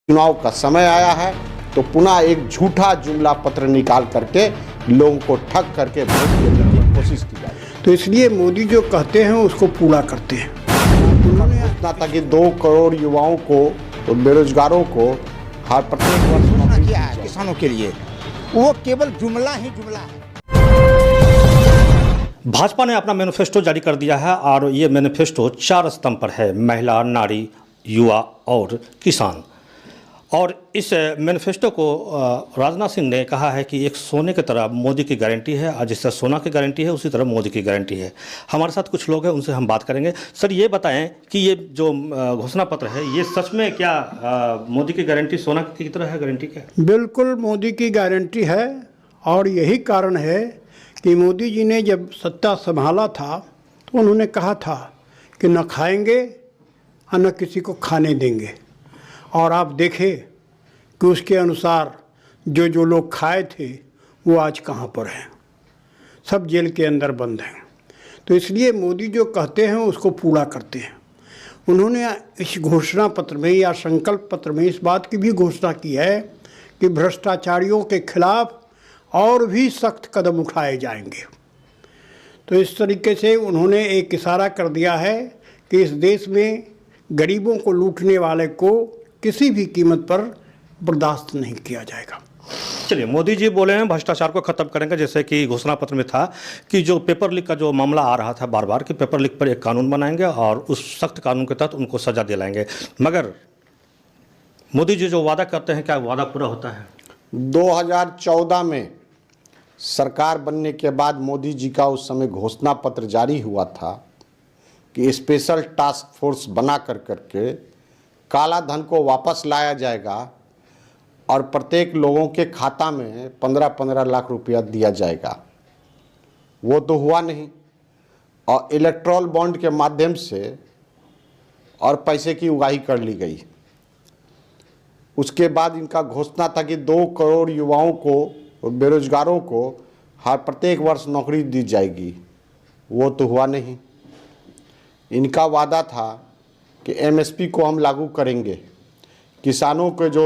चुनाव का समय आया है तो पुनः एक झूठा जुमला पत्र निकाल करके लोगों को ठग करके वोट देने की कोशिश की जाए। तो इसलिए मोदी जो कहते हैं उसको पूरा करते हैं। उन्होंने इतना था कि 2 करोड़ युवाओं को, तो बेरोजगारों को हर प्रत्येक वर्ष घोषणा किया है किसानों के लिए, वो केवल जुमला ही जुमला है। भाजपा ने अपना मैनिफेस्टो जारी कर दिया है और ये मैनिफेस्टो 4 स्तंभ पर है: महिला, नारी, युवा और किसान। और इस मैनिफेस्टो को राजनाथ सिंह ने कहा है कि एक सोने की तरह मोदी की गारंटी है, और जिस तरह सोना की गारंटी है उसी तरह मोदी की गारंटी है। हमारे साथ कुछ लोग हैं, उनसे हम बात करेंगे। सर, ये बताएं कि ये जो घोषणा पत्र है ये सच में क्या मोदी की गारंटी सोना की तरह है? गारंटी क्या? बिल्कुल मोदी की गारंटी है। और यही कारण है कि मोदी जी ने जब सत्ता संभाला था तो उन्होंने कहा था कि न खाएंगे और न किसी को खाने देंगे। और आप देखें कि उसके अनुसार जो लोग खाए थे वो आज कहाँ पर हैं? सब जेल के अंदर बंद हैं। तो इसलिए मोदी जो कहते हैं उसको पूरा करते हैं। उन्होंने इस घोषणा पत्र में या संकल्प पत्र में इस बात की भी घोषणा की है कि भ्रष्टाचारियों के खिलाफ और भी सख्त कदम उठाए जाएंगे। तो इस तरीके से उन्होंने एक इशारा कर दिया है कि इस देश में गरीबों को लूटने वाले को किसी भी कीमत पर बर्दाश्त नहीं किया जाएगा। चलिए, मोदी जी बोले हैं भ्रष्टाचार को खत्म करेंगे, जैसे कि घोषणा पत्र में था कि जो पेपर लीक का जो मामला आ रहा था बार बार कि पेपर लीक पर एक कानून बनाएंगे और उस सख्त कानून के तहत उनको सजा दिलाएंगे। मगर मोदी जी जो वादा करते हैं, क्या वादा पूरा होता है? 2014 में सरकार बनने के बाद मोदी जी का उस समय घोषणा पत्र जारी हुआ था कि स्पेशल टास्क फोर्स बना करके काला धन को वापस लाया जाएगा और प्रत्येक लोगों के खाता में 15-15 लाख रुपया दिया जाएगा। वो तो हुआ नहीं, और इलेक्ट्रॉल बॉन्ड के माध्यम से और पैसे की उगाही कर ली गई। उसके बाद इनका घोषणा था कि 2 करोड़ युवाओं को, बेरोजगारों को हर प्रत्येक वर्ष नौकरी दी जाएगी। वो तो हुआ नहीं। इनका वादा था कि एमएसपी को हम लागू करेंगे, किसानों के जो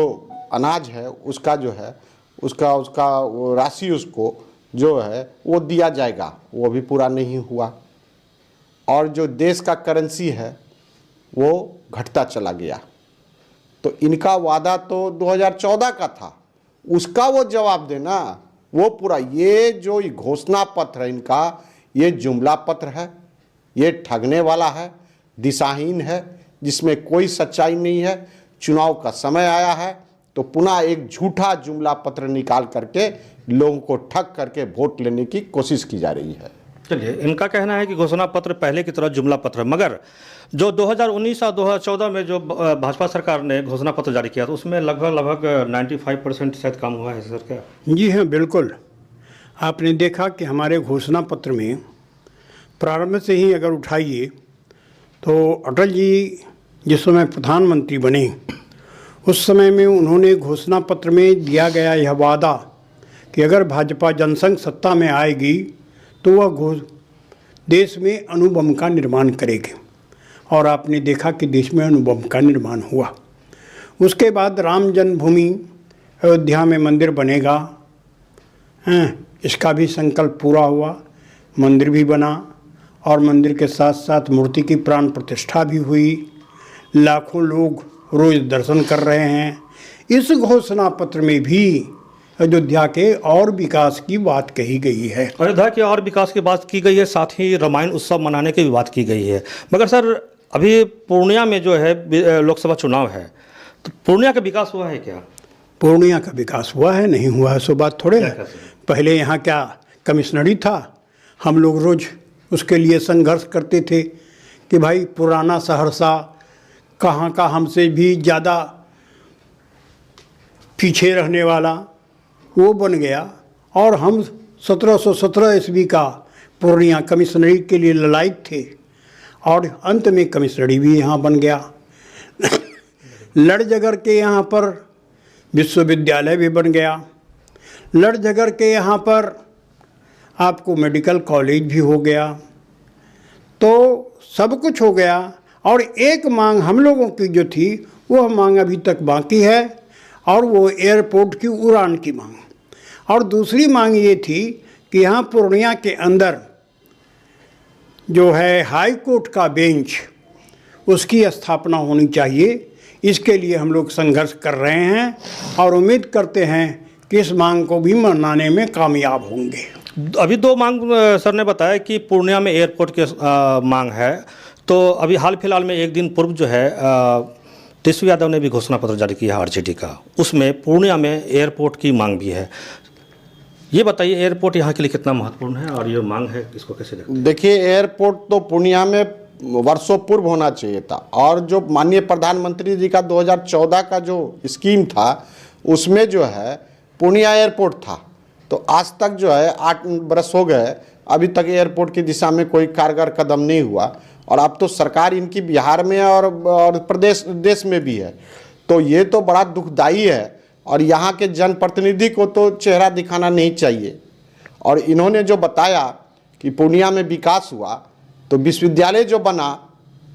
अनाज है उसका जो है उसका राशि उसको जो है वो दिया जाएगा। वो भी पूरा नहीं हुआ। और जो देश का करेंसी है वो घटता चला गया। तो इनका वादा तो 2014 का था, उसका वो जवाब देना, वो पूरा। ये जो घोषणा पत्र है इनका, ये जुमला पत्र है, ये ठगने वाला है, दिशाहीन है, जिसमें कोई सच्चाई नहीं है। चुनाव का समय आया है तो पुनः एक झूठा जुमला पत्र निकाल करके लोगों को ठग करके वोट लेने की कोशिश की जा रही है। चलिए, इनका कहना है कि घोषणा पत्र पहले की तरह जुमला पत्र, मगर जो 2019 और 2014 में जो भाजपा सरकार ने घोषणा पत्र जारी किया था उसमें लगभग 95% शायद काम हुआ है। सर, क्या? जी हाँ, बिल्कुल। आपने देखा कि हमारे घोषणा पत्र में प्रारंभ से ही अगर उठाइए तो अटल जी जिस समय प्रधानमंत्री बने उस समय में उन्होंने घोषणा पत्र में दिया गया यह वादा कि अगर भाजपा जनसंघ सत्ता में आएगी तो वह देश में अणुबम का निर्माण करेगी। और आपने देखा कि देश में अणुबम का निर्माण हुआ। उसके बाद राम जन्मभूमि अयोध्या में मंदिर बनेगा, इसका भी संकल्प पूरा हुआ। मंदिर भी बना और मंदिर के साथ साथ मूर्ति की प्राण प्रतिष्ठा भी हुई। लाखों लोग रोज दर्शन कर रहे हैं। इस घोषणा पत्र में भी अयोध्या के और विकास की बात कही गई है। अयोध्या के और विकास की बात की गई है, साथ ही रामायण उत्सव मनाने की भी बात की गई है। मगर सर, अभी पूर्णिया में जो है लोकसभा चुनाव है, तो पूर्णिया का विकास हुआ है क्या? पूर्णिया का विकास हुआ है, नहीं हुआ है सो बात थोड़े है। पहले यहाँ क्या कमिश्नरी था, हम लोग रोज उसके लिए संघर्ष करते थे कि भाई पुराना सहरसा कहाँ का हमसे भी ज़्यादा पीछे रहने वाला वो बन गया। और हम 1717 ईस्वी का पूर्णिया कमिश्नरी के लिए ललायत थे और अंत में कमिश्नरी भी यहाँ बन गया। लड़जगर के यहाँ पर विश्वविद्यालय भी बन गया। लड़जगर के यहाँ पर आपको मेडिकल कॉलेज भी हो गया। तो सब कुछ हो गया। और एक मांग हम लोगों की जो थी वह मांग अभी तक बाकी है, और वो एयरपोर्ट की उड़ान की मांग। और दूसरी मांग ये थी कि यहाँ पूर्णिया के अंदर जो है हाई कोर्ट का बेंच, उसकी स्थापना होनी चाहिए। इसके लिए हम लोग संघर्ष कर रहे हैं और उम्मीद करते हैं कि इस मांग को भी मनाने में कामयाब होंगे। अभी दो मांग सर ने बताया कि पूर्णिया में एयरपोर्ट की मांग है, तो अभी हाल फिलहाल में एक दिन पूर्व जो है तेजस्वी यादव ने भी घोषणा पत्र जारी किया है आरजेडी का, उसमें पूर्णिया में एयरपोर्ट की मांग भी है। ये बताइए एयरपोर्ट यहाँ के लिए कितना महत्वपूर्ण है और ये मांग है, इसको कैसे देखते हैं? देखिए, एयरपोर्ट तो पूर्णिया में वर्षों पूर्व होना चाहिए था, और जो माननीय प्रधानमंत्री जी का 2014 का जो स्कीम था उसमें जो है पूर्णिया एयरपोर्ट था। तो आज तक जो है 8 बरस हो गए, अभी तक एयरपोर्ट की दिशा में कोई कारगर कदम नहीं हुआ। और अब तो सरकार इनकी बिहार में और प्रदेश देश में भी है, तो ये तो बड़ा दुखदाई है। और यहाँ के जनप्रतिनिधि को तो चेहरा दिखाना नहीं चाहिए। और इन्होंने जो बताया कि पूर्णिया में विकास हुआ, तो विश्वविद्यालय जो बना,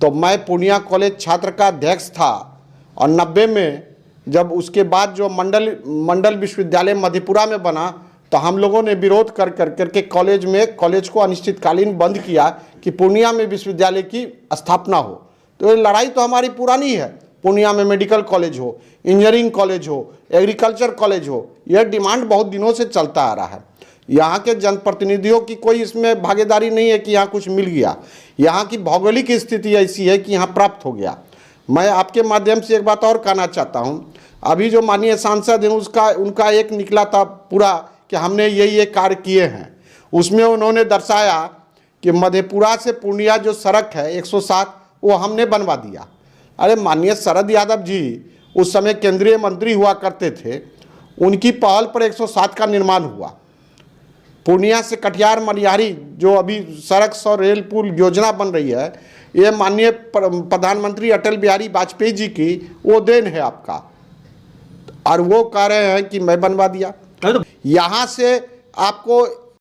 तो मैं पूर्णिया कॉलेज छात्र का अध्यक्ष था, और 90 में जब उसके बाद जो मंडल विश्वविद्यालय मधेपुरा में बना, तो हम लोगों ने विरोध करके कॉलेज को अनिश्चितकालीन बंद किया कि पूर्णिया में विश्वविद्यालय की स्थापना हो। तो ये लड़ाई तो हमारी पुरानी है। पूर्णिया में मेडिकल कॉलेज हो, इंजीनियरिंग कॉलेज हो, एग्रीकल्चर कॉलेज हो, यह डिमांड बहुत दिनों से चलता आ रहा है। यहाँ के जनप्रतिनिधियों की कोई इसमें भागीदारी नहीं है कि यहाँ कुछ मिल गया। यहाँ की भौगोलिक स्थिति ऐसी है कि यहाँ प्राप्त हो गया। मैं आपके माध्यम से एक बात और कहना चाहता हूँ, अभी जो माननीय सांसद हैं उनका एक निकला था पूरा कि हमने ये कार्य किए हैं। उसमें उन्होंने दर्शाया कि मधेपुरा से पूर्णिया जो सड़क है 107, वो हमने बनवा दिया। अरे माननीय शरद यादव जी उस समय केंद्रीय मंत्री हुआ करते थे, उनकी पहल पर 107 का निर्माण हुआ। पूर्णिया से कटिहार मनिहारी जो अभी सड़क और रेल पुल योजना बन रही है, ये माननीय प्रधानमंत्री अटल बिहारी वाजपेयी जी की वो देन है आपका, और वो कह रहे हैं कि मैं बनवा दिया। यहाँ से आपको